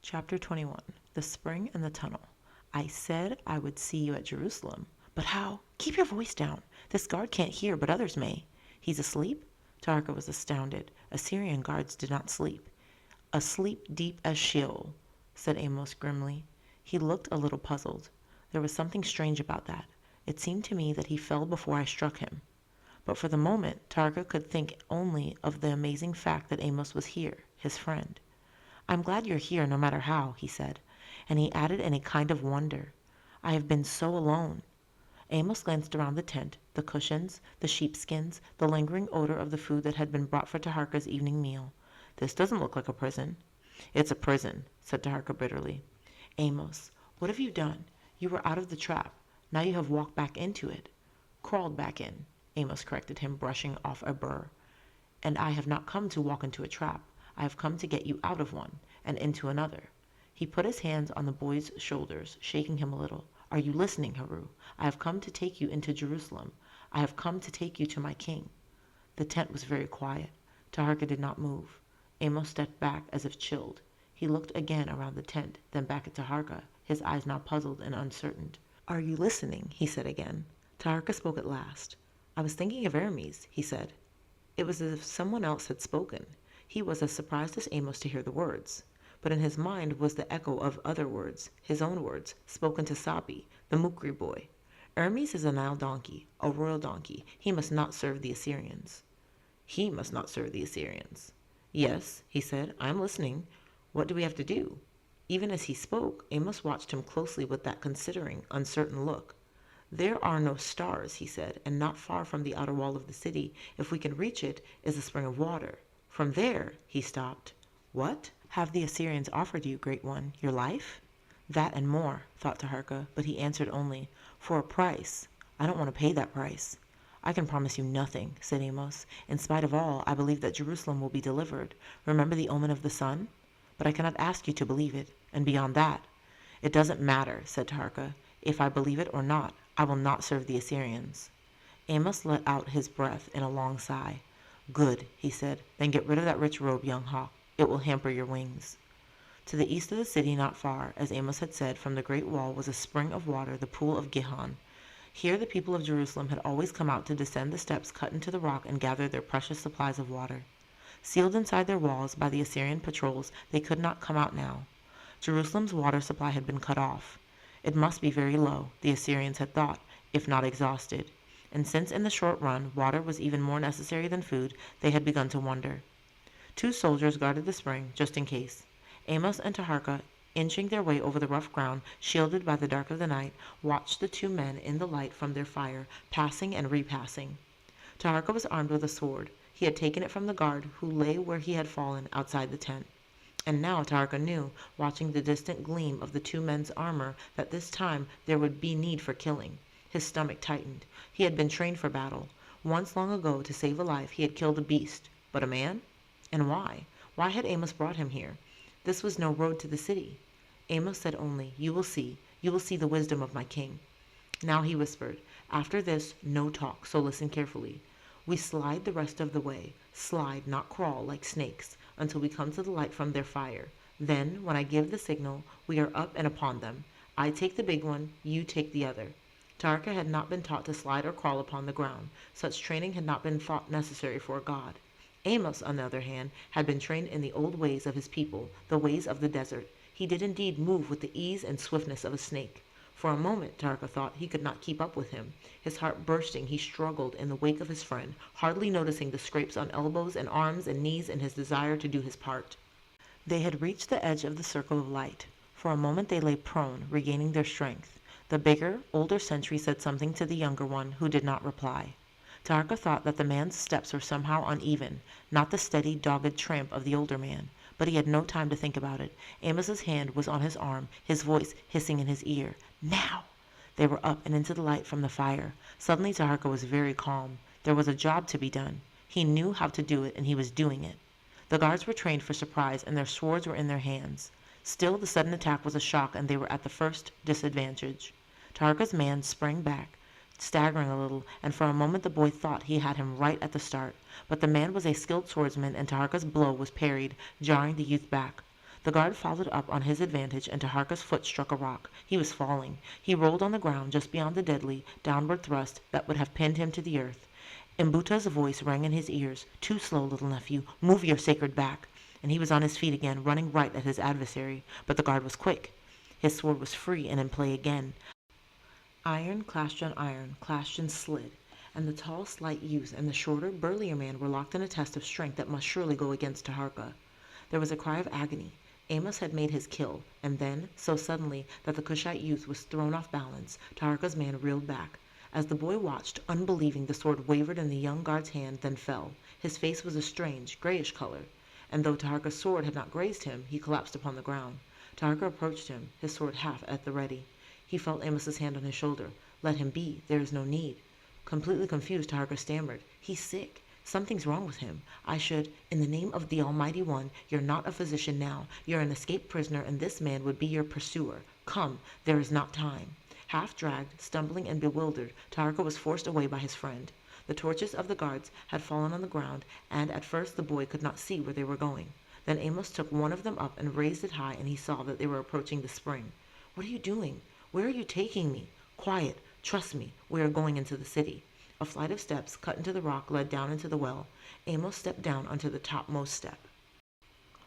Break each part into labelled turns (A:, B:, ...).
A: Chapter 21. The Spring and the Tunnel. I said I would see you at Jerusalem. But how? Keep your voice down. This guard can't hear, but others may. He's asleep? Tahara was astounded. Assyrian guards did not sleep. Asleep deep as Sheol, said Amos grimly. He looked a little puzzled. There was something strange about that. It seemed to me that he fell before I struck him. But for the moment, Tahara could think only of the amazing fact that Amos was here, his friend. I'm glad you're here no matter how, he said, and he added in a kind of wonder, I have been so alone. Amos glanced around the tent, the cushions, the sheepskins, the lingering odor of the food that had been brought for Tahara's evening meal. This doesn't look like a prison. It's a prison, said Tahara bitterly. Amos, what have you done? You were out of the trap. Now you have walked back into it. Crawled back in, Amos corrected him, brushing off a burr. And I have not come to walk into a trap. I have come to get you out of one, and into another. He put his hands on the boy's shoulders, shaking him a little. Are you listening, Haru? I have come to take you into Jerusalem. I have come to take you to my king. The tent was very quiet. Tahara did not move. Amos stepped back as if chilled. He looked again around the tent, then back at Tahara, his eyes now puzzled and uncertain. Are you listening? He said again. Tahara spoke at last. I was thinking of Hermes, he said. It was as if someone else had spoken. He was as surprised as Amos to hear the words. But in his mind was the echo of other words, his own words, spoken to Sabi, the Mukri boy. Hermes is a Nile donkey, a royal donkey. He must not serve the Assyrians. He must not serve the Assyrians. Yes, he said, I am listening. What do we have to do? Even as he spoke, Amos watched him closely with that considering, uncertain look. There are no stars, he said, and not far from the outer wall of the city, if we can reach it, is a spring of water. From there, he stopped. What? Have the Assyrians offered you, great one, your life? That and more, thought Tahara, but he answered only, for a price. I don't want to pay that price. I can promise you nothing, said Amos. In spite of all, I believe that Jerusalem will be delivered. Remember the omen of the sun? But I cannot ask you to believe it, and beyond that. It doesn't matter, said Tahara. If I believe it or not, I will not serve the Assyrians. Amos let out his breath in a long sigh. Good, he said. Then get rid of that rich robe, young hawk. It will hamper your wings. To the east of the city, not far, as Amos had said, from the great wall was a spring of water, the pool of Gihon. Here the people of Jerusalem had always come out to descend the steps cut into the rock and gather their precious supplies of water. Sealed inside their walls by the Assyrian patrols, they could not come out now. Jerusalem's water supply had been cut off. It must be very low, the Assyrians had thought, if not exhausted. And since in the short run water was even more necessary than food, they had begun to wonder. 2 soldiers guarded the spring, just in case. Amos and Tahara, inching their way over the rough ground, shielded by the dark of the night, watched the 2 men in the light from their fire, passing and repassing. Tahara was armed with a sword. He had taken it from the guard, who lay where he had fallen, outside the tent. And now Tahara knew, watching the distant gleam of the 2 men's armor, that this time there would be need for killing. His stomach tightened. He had been trained for battle. Once long ago, to save a life, he had killed a beast. But a man? And why? Why had Amos brought him here? This was no road to the city. Amos said only, You will see the wisdom of my king. Now he whispered, After this, no talk, so listen carefully. We slide the rest of the way, slide, not crawl, like snakes, until we come to the light from their fire. Then, when I give the signal, we are up and upon them. I take the big one, you take the other. Tahara had not been taught to slide or crawl upon the ground. Such training had not been thought necessary for a god. Amos, on the other hand, had been trained in the old ways of his people, the ways of the desert. He did indeed move with the ease and swiftness of a snake. For a moment, Tahara thought, he could not keep up with him. His heart bursting, he struggled in the wake of his friend, hardly noticing the scrapes on elbows and arms and knees in his desire to do his part. They had reached the edge of the circle of light. For a moment they lay prone, regaining their strength. The bigger, older sentry said something to the younger one, who did not reply. Tahara thought that the man's steps were somehow uneven, not the steady, dogged tramp of the older man. But he had no time to think about it. Amos's hand was on his arm, his voice hissing in his ear. Now! They were up and into the light from the fire. Suddenly Tahara was very calm. There was a job to be done. He knew how to do it, and he was doing it. The guards were trained for surprise, and their swords were in their hands. Still, the sudden attack was a shock, and they were at the first disadvantage. Tahara's man sprang back, staggering a little, and for a moment the boy thought he had him right at the start. But the man was a skilled swordsman, and Tahara's blow was parried, jarring the youth back. The guard followed up on his advantage, and Taharka's foot struck a rock. He was falling. He rolled on the ground just beyond the deadly, downward thrust that would have pinned him to the earth. Mbuta's voice rang in his ears. "Too slow, little nephew. Move your sacred back." And he was on his feet again, running right at his adversary. But the guard was quick. His sword was free and in play again. Iron clashed and slid, and the tall, slight youth and the shorter, burlier man were locked in a test of strength that must surely go against Taharka. There was a cry of agony. Amos had made his kill, and then, so suddenly that the Cushite youth was thrown off balance, Taharka's man reeled back. As the boy watched, unbelieving, the sword wavered in the young guard's hand, then fell. His face was a strange, grayish color, and though Taharka's sword had not grazed him, he collapsed upon the ground. Taharka approached him, his sword half at the ready. He felt Amos's hand on his shoulder. "Let him be. There is no need." Completely confused, Taharka stammered. "He's sick. Something's wrong with him. I should—" "In the name of the Almighty One, you're not a physician now. You're an escaped prisoner, and this man would be your pursuer. Come, there is not time." Half dragged, stumbling and bewildered, Taharka was forced away by his friend. The torches of the guards had fallen on the ground, and at first the boy could not see where they were going. Then Amos took one of them up and raised it high, and he saw that they were approaching the spring. "What are you doing? Where are you taking me?" "Quiet. Trust me. We are going into the city." A flight of steps cut into the rock led down into the well. Amos stepped down onto the topmost step.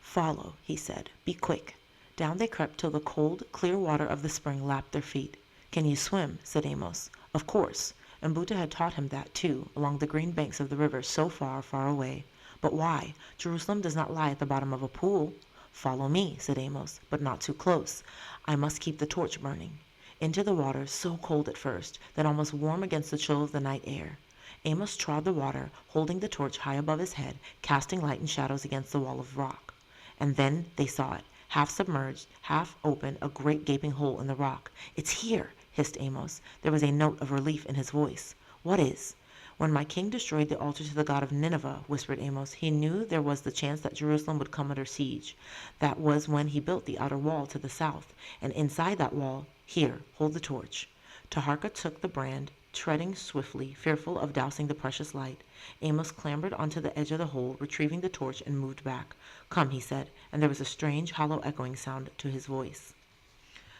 A: "Follow," he said. "Be quick." Down they crept till the cold, clear water of the spring lapped their feet. "Can you swim?" said Amos. Of course. Mbuta had taught him that too, along the green banks of the river so far, far away. But why? Jerusalem does not lie at the bottom of a pool. "Follow me," said Amos, "but not too close. I must keep the torch burning." Into the water, so cold at first, then almost warm against the chill of the night air. Amos trod the water, holding the torch high above his head, casting light and shadows against the wall of rock. And then they saw it, half submerged, half open, a great gaping hole in the rock. "It's here," hissed Amos. There was a note of relief in his voice. "What is?" "When my king destroyed the altar to the god of Nineveh," whispered Amos, "he knew there was the chance that Jerusalem would come under siege. That was when he built the outer wall to the south, and inside that wall— Here, hold the torch." Taharka took the brand, treading swiftly, fearful of dousing the precious light. Amos clambered onto the edge of the hole, retrieving the torch, and moved back. "Come," he said, and there was a strange, hollow echoing sound to his voice.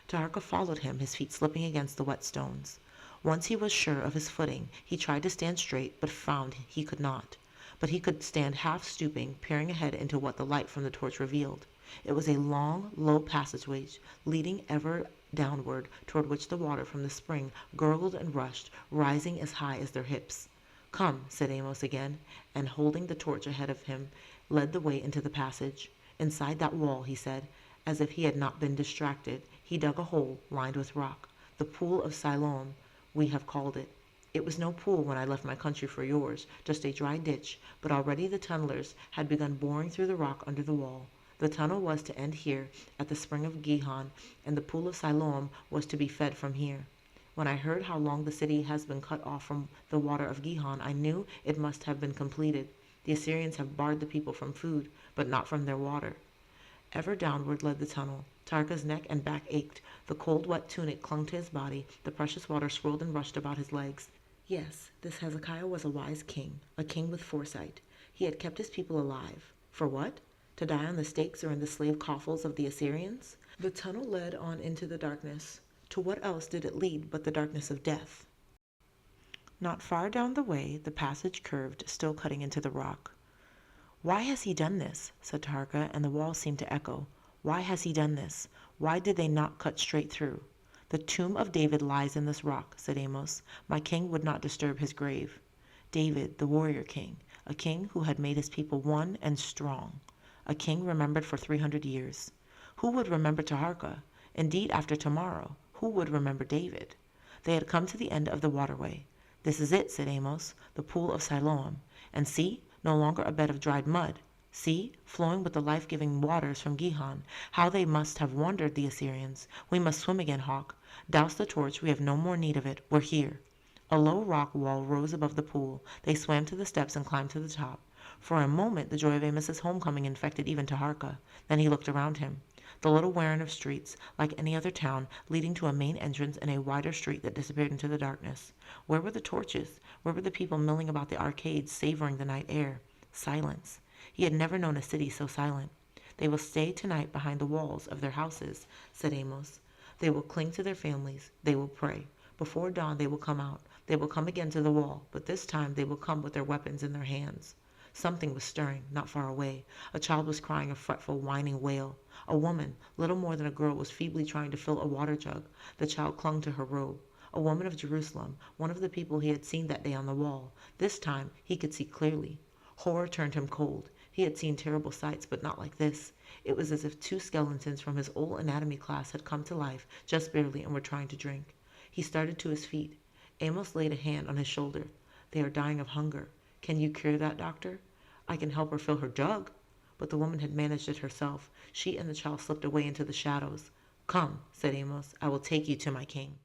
A: Taharka followed him, his feet slipping against the wet stones. Once he was sure of his footing, he tried to stand straight, but found he could not. But he could stand half stooping, peering ahead into what the light from the torch revealed. It was a long, low passageway, leading ever downward, toward which the water from the spring gurgled and rushed, rising as high as their hips. "Come," said Amos again, and holding the torch ahead of him, led the way into the passage. "Inside that wall," he said, as if he had not been distracted. He dug a hole, lined with rock. "The Pool of Siloam, we have called it. It was no pool when I left my country for yours, just a dry ditch, but already the tunnelers had begun boring through the rock under the wall. The tunnel was to end here, at the spring of Gihon, and the Pool of Siloam was to be fed from here. When I heard how long the city has been cut off from the water of Gihon, I knew it must have been completed. The Assyrians have barred the people from food, but not from their water." Ever downward led the tunnel. Taharka's neck and back ached. The cold, wet tunic clung to his body. The precious water swirled and rushed about his legs. Yes, this Hezekiah was a wise king, a king with foresight. He had kept his people alive. For what? To die on the stakes or in the slave coffles of the Assyrians? The tunnel led on into the darkness. To what else did it lead but the darkness of death? Not far down the way, the passage curved, still cutting into the rock. "Why has he done this?" said Taharka, and the wall seemed to echo. "Why has he done this? Why did they not cut straight through?" "The tomb of David lies in this rock," said Amos. "My king would not disturb his grave." David, the warrior king, a king who had made his people one and strong. A king remembered for 300 years. Who would remember Taharka? Indeed, after tomorrow, who would remember David? They had come to the end of the waterway. "This is it," said Amos, "the Pool of Siloam. And see, no longer a bed of dried mud. See, flowing with the life-giving waters from Gihon. How they must have wondered, the Assyrians. We must swim again, Hawk. Douse the torch, we have no more need of it. We're here." A low rock wall rose above the pool. They swam to the steps and climbed to the top. For a moment the joy of Amos's homecoming infected even Taharka. Then he looked around him. The little warren of streets, like any other town, leading to a main entrance and a wider street that disappeared into the darkness. Where were the torches? Where were the people milling about the arcades, savoring the night air? Silence. He had never known a city so silent. They will stay tonight behind the walls of their houses, said Amos. They will cling to their families. They will pray. Before dawn they will come out. They will come again to the wall, but this time they will come with their weapons in their hands. Something was stirring, not far away. A child was crying a fretful, whining wail. A woman, little more than a girl, was feebly trying to fill a water jug. The child clung to her robe. A woman of Jerusalem, one of the people he had seen that day on the wall. This time he could see clearly. Horror turned him cold. He had seen terrible sights, but not like this. It was as if two skeletons from his old anatomy class had come to life, just barely, and were trying to drink. He started to his feet. Amos laid a hand on his shoulder. They are dying of hunger. Can you cure that, doctor? I can help her fill her jug. But the woman had managed it herself. She and the child slipped away into the shadows. Come, said Amos, I will take you to my king.